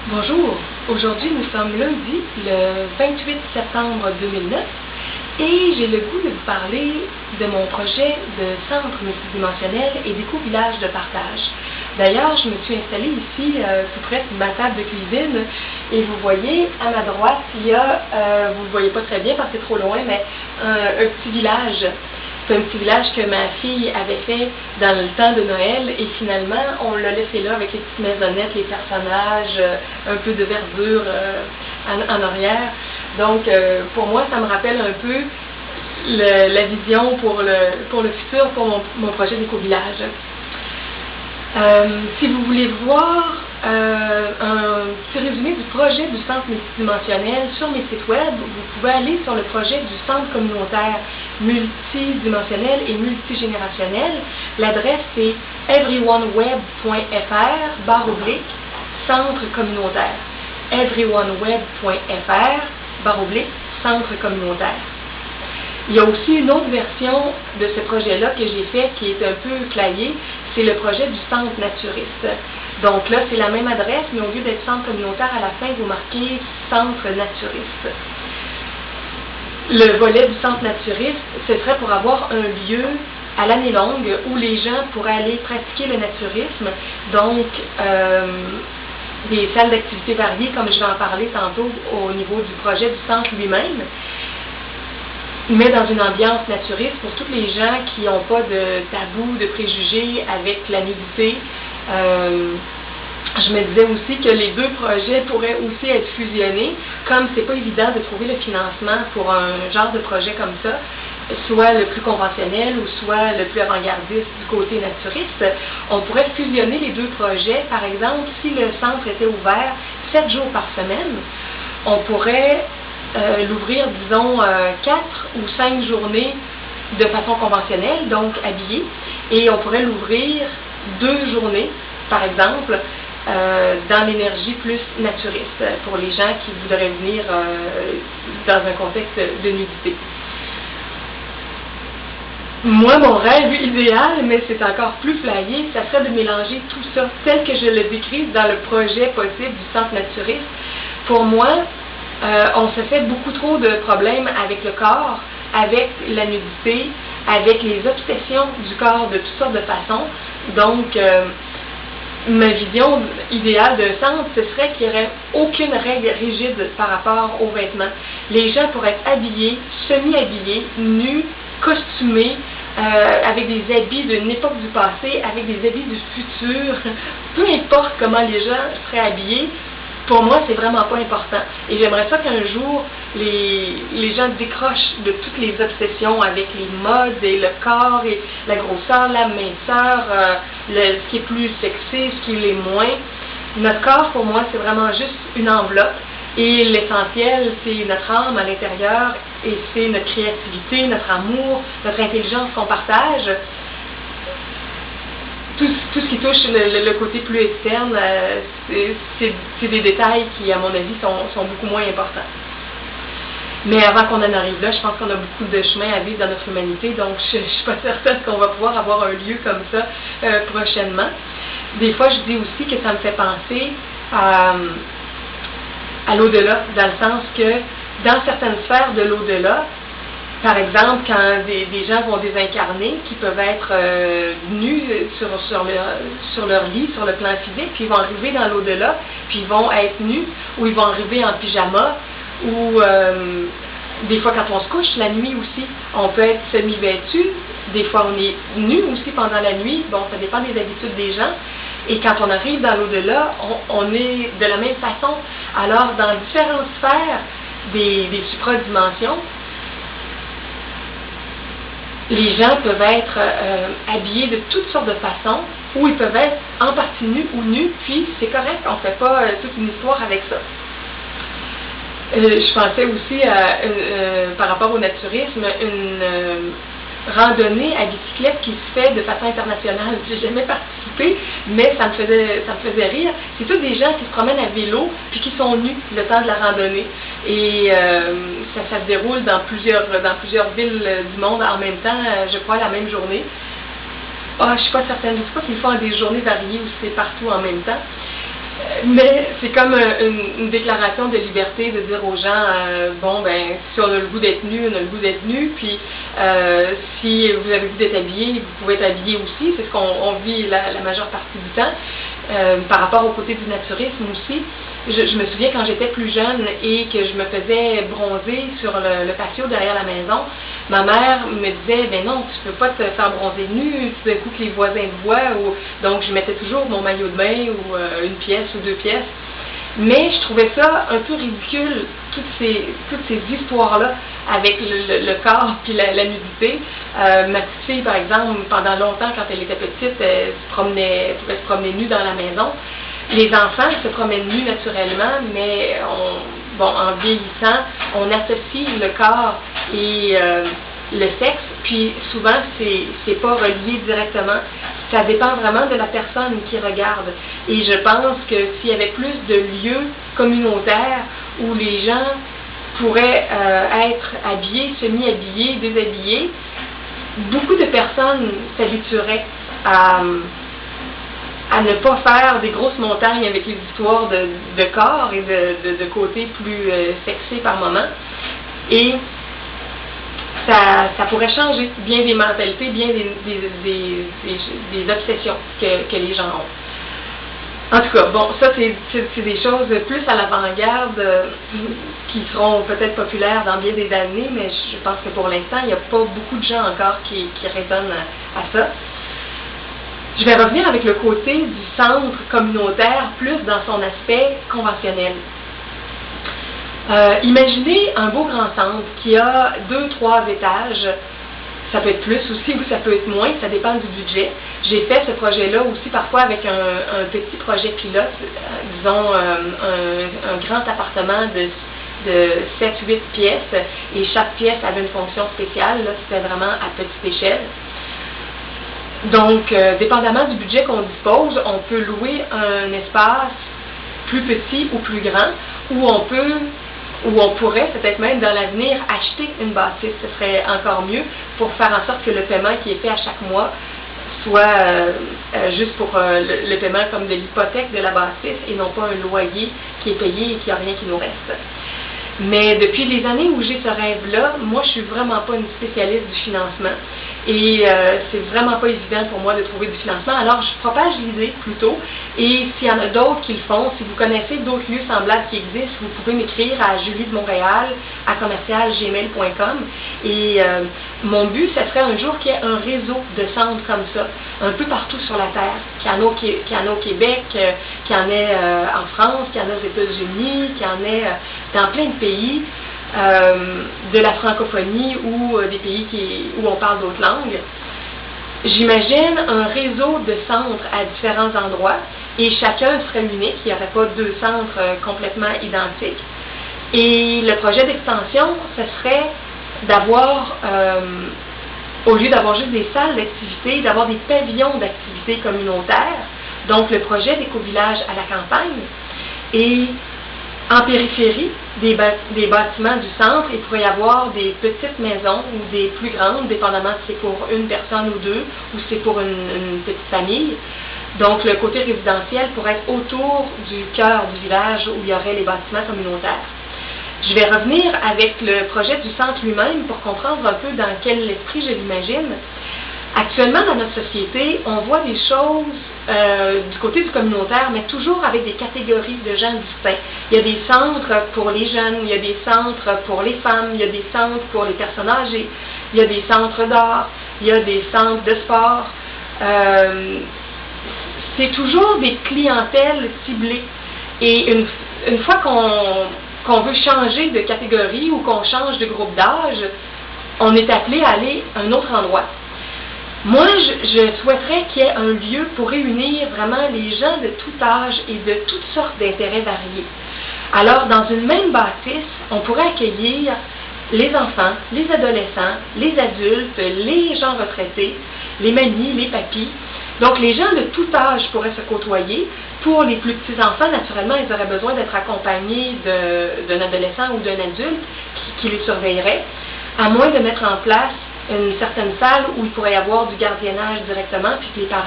Bonjour, aujourd'hui nous sommes lundi, le 28 septembre 2009 et j'ai le goût de vous parler de mon projet de centre multidimensionnel et d'éco-village de partage. D'ailleurs, je me suis installée ici tout près de ma table de cuisine et vous voyez, à ma droite, il y a, vous ne le voyez pas très bien parce que c'est trop loin, mais un petit village. C'est un petit village que ma fille avait fait dans le temps de Noël et finalement, on l'a laissé là avec les petites maisonnettes, les personnages, un peu de verdure en arrière. Donc, pour moi, ça me rappelle un peu la vision pour le futur, pour mon projet d'éco-village. Si vous voulez voir un petit résumé du projet du centre multidimensionnel sur mes sites web, vous pouvez aller sur le projet du centre communautaire multidimensionnel et multigénérationnel. L'adresse c'est everyoneweb.fr/centre communautaire. everyoneweb.fr/centre communautaire. Il y a aussi une autre version de ce projet-là que j'ai fait qui est un peu claillée, c'est le projet du centre naturiste. Donc là, c'est la même adresse, mais au lieu d'être centre communautaire, à la fin, vous marquez centre naturiste. Le volet du centre naturiste, ce serait pour avoir un lieu à l'année longue où les gens pourraient aller pratiquer le naturisme, donc des salles d'activités variées, comme je vais en parler tantôt au niveau du projet du centre lui-même, mais dans une ambiance naturiste pour tous les gens qui n'ont pas de tabou, de préjugés avec la nudité. Je me disais aussi que les deux projets pourraient aussi être fusionnés, comme c'est pas évident de trouver le financement pour un genre de projet comme ça, soit le plus conventionnel ou soit le plus avant-gardiste du côté naturiste. On pourrait fusionner les deux projets. Par exemple, si le centre était ouvert 7 jours par semaine, on pourrait l'ouvrir, disons, 4 ou 5 journées de façon conventionnelle, donc habillée, et on pourrait l'ouvrir 2 journées, par exemple, dans l'énergie plus naturiste, pour les gens qui voudraient venir dans un contexte de nudité. Moi, mon rêve idéal, mais c'est encore plus flyé, ça serait de mélanger tout ça, tel que je le décris dans le projet possible du centre naturiste. Pour moi, on se fait beaucoup trop de problèmes avec le corps, avec la nudité, avec les obsessions du corps de toutes sortes de façons. Donc, ma vision idéale d'un centre, ce serait qu'il n'y aurait aucune règle rigide par rapport aux vêtements. Les gens pourraient être habillés, semi-habillés, nus, costumés, avec des habits d'une époque du passé, avec des habits du futur. Peu importe comment les gens seraient habillés, pour moi, c'est vraiment pas important. Et j'aimerais ça qu'un jour, les gens décrochent de toutes les obsessions avec les modes et le corps et la grosseur, la minceur, ce qui est plus sexy, ce qui l'est moins. Notre corps, pour moi, c'est vraiment juste une enveloppe. Et l'essentiel, c'est notre âme à l'intérieur et c'est notre créativité, notre amour, notre intelligence qu'on partage. Tout ce qui touche le côté plus externe, c'est des détails qui, à mon avis, sont beaucoup moins importants. Mais avant qu'on en arrive là, je pense qu'on a beaucoup de chemin à vivre dans notre humanité, donc je ne suis pas certaine qu'on va pouvoir avoir un lieu comme ça prochainement. Des fois, je dis aussi que ça me fait penser à l'au-delà, dans le sens que dans certaines sphères de l'au-delà, par exemple, quand des gens vont désincarner, qui peuvent être nus sur leur lit, sur le plan physique, puis ils vont arriver dans l'au-delà, puis ils vont être nus, ou ils vont arriver en pyjama, ou des fois quand on se couche, la nuit aussi, on peut être semi-vêtu, des fois on est nu aussi pendant la nuit, bon, ça dépend des habitudes des gens, et quand on arrive dans l'au-delà, on est de la même façon. Alors, dans différentes sphères des supradimensions, les gens peuvent être habillés de toutes sortes de façons, ou ils peuvent être en partie nus ou nus, puis c'est correct, on ne fait pas toute une histoire avec ça. Je pensais aussi par rapport au naturisme, une randonnée à bicyclette qui se fait de façon internationale. J'ai jamais participé, mais ça me faisait rire. C'est tous des gens qui se promènent à vélo puis qui sont nus le temps de la randonnée. Et ça se déroule dans plusieurs villes du monde en même temps, je crois, la même journée. Je ne suis pas certaine. Je ne sais pas s'ils font des journées variées ou si c'est partout en même temps. Mais c'est comme une déclaration de liberté de dire aux gens, bon, ben, si on a le goût d'être nu, on a le goût d'être nu, puis si vous avez le goût d'être habillé, vous pouvez être habillé aussi, c'est ce qu'on vit la majeure partie du temps. Par rapport au côté du naturisme aussi, je me souviens quand j'étais plus jeune et que je me faisais bronzer sur le patio derrière la maison, ma mère me disait, ben non, tu peux pas te faire bronzer nu, tout d'un coup que les voisins te voient, donc je mettais toujours mon maillot de bain ou une pièce ou 2 pièces. Mais je trouvais ça un peu ridicule, toutes ces histoires-là avec le corps puis la nudité. Ma petite fille, par exemple, pendant longtemps, quand elle était petite, elle pouvait se promener nue dans la maison. Les enfants se promènent nus naturellement, mais en vieillissant, on associe le corps et le sexe, puis souvent, c'est pas relié directement. Ça dépend vraiment de la personne qui regarde. Et je pense que s'il y avait plus de lieux communautaires où les gens pourraient être habillés, semi-habillés, déshabillés, beaucoup de personnes s'habitueraient à ne pas faire des grosses montagnes avec les histoires de corps et de côtés plus sexés par moment. Et ça pourrait changer bien des mentalités, bien des obsessions que les gens ont. En tout cas, bon, ça c'est des choses plus à l'avant-garde qui seront peut-être populaires dans bien des années, mais je pense que pour l'instant, il n'y a pas beaucoup de gens encore qui résonnent à ça. Je vais revenir avec le côté du centre communautaire, plus dans son aspect conventionnel. Imaginez un beau grand centre qui a 2-3 étages, ça peut être plus aussi ou ça peut être moins, ça dépend du budget. J'ai fait ce projet-là aussi parfois avec un petit projet pilote, disons un grand appartement de 7-8 pièces, et chaque pièce avait une fonction spéciale, c'était vraiment à petite échelle. Donc, dépendamment du budget qu'on dispose, on peut louer un espace plus petit ou plus grand, où on pourrait peut-être même dans l'avenir acheter une bâtisse. Ce serait encore mieux pour faire en sorte que le paiement qui est fait à chaque mois soit juste pour le paiement comme de l'hypothèque de la bâtisse et non pas un loyer qui est payé et qu'il n'y a rien qui nous reste. Mais depuis les années où j'ai ce rêve-là, moi je suis vraiment pas une spécialiste du financement et c'est vraiment pas évident pour moi de trouver du financement. Alors je propage l'idée plutôt, et s'il y en a d'autres qui le font, si vous connaissez d'autres lieux semblables qui existent, vous pouvez m'écrire à Julie de Montréal à @gmail.com, et mon but, ce serait un jour qu'il y ait un réseau de centres comme ça, un peu partout sur la Terre, qu'il y en a au Québec, qu'il y en ait en France, qu'il y en a aux États-Unis, qu'il y en ait dans plein de pays de la francophonie ou des pays où on parle d'autres langues. J'imagine un réseau de centres à différents endroits et chacun serait unique, il n'y aurait pas 2 centres complètement identiques. Et le projet d'extension, ce serait d'avoir, au lieu d'avoir juste des salles d'activité, d'avoir des pavillons d'activités communautaires, donc le projet d'éco-village à la campagne. Et en périphérie des bâtiments du centre, il pourrait y avoir des petites maisons ou des plus grandes, dépendamment si c'est pour une personne ou 2 ou si c'est pour une petite famille. Donc le côté résidentiel pourrait être autour du cœur du village où il y aurait les bâtiments communautaires. Je vais revenir avec le projet du centre lui-même pour comprendre un peu dans quel esprit je l'imagine. Actuellement, dans notre société, on voit des choses du côté du communautaire, mais toujours avec des catégories de gens distincts. Il y a des centres pour les jeunes, il y a des centres pour les femmes, il y a des centres pour les personnes âgées, il y a des centres d'art, il y a des centres de sport. C'est toujours des clientèles ciblées. Et une fois qu'on veut changer de catégorie ou qu'on change de groupe d'âge, on est appelé à aller à un autre endroit. Moi, je souhaiterais qu'il y ait un lieu pour réunir vraiment les gens de tout âge et de toutes sortes d'intérêts variés. Alors, dans une même bâtisse, on pourrait accueillir les enfants, les adolescents, les adultes, les gens retraités, les mamies, les papis. Donc, les gens de tout âge pourraient se côtoyer. Pour les plus petits enfants, naturellement, ils auraient besoin d'être accompagnés d'un adolescent ou d'un adulte qui les surveillerait, à moins de mettre en place une certaine salle où il pourrait y avoir du gardiennage directement, puis que les parents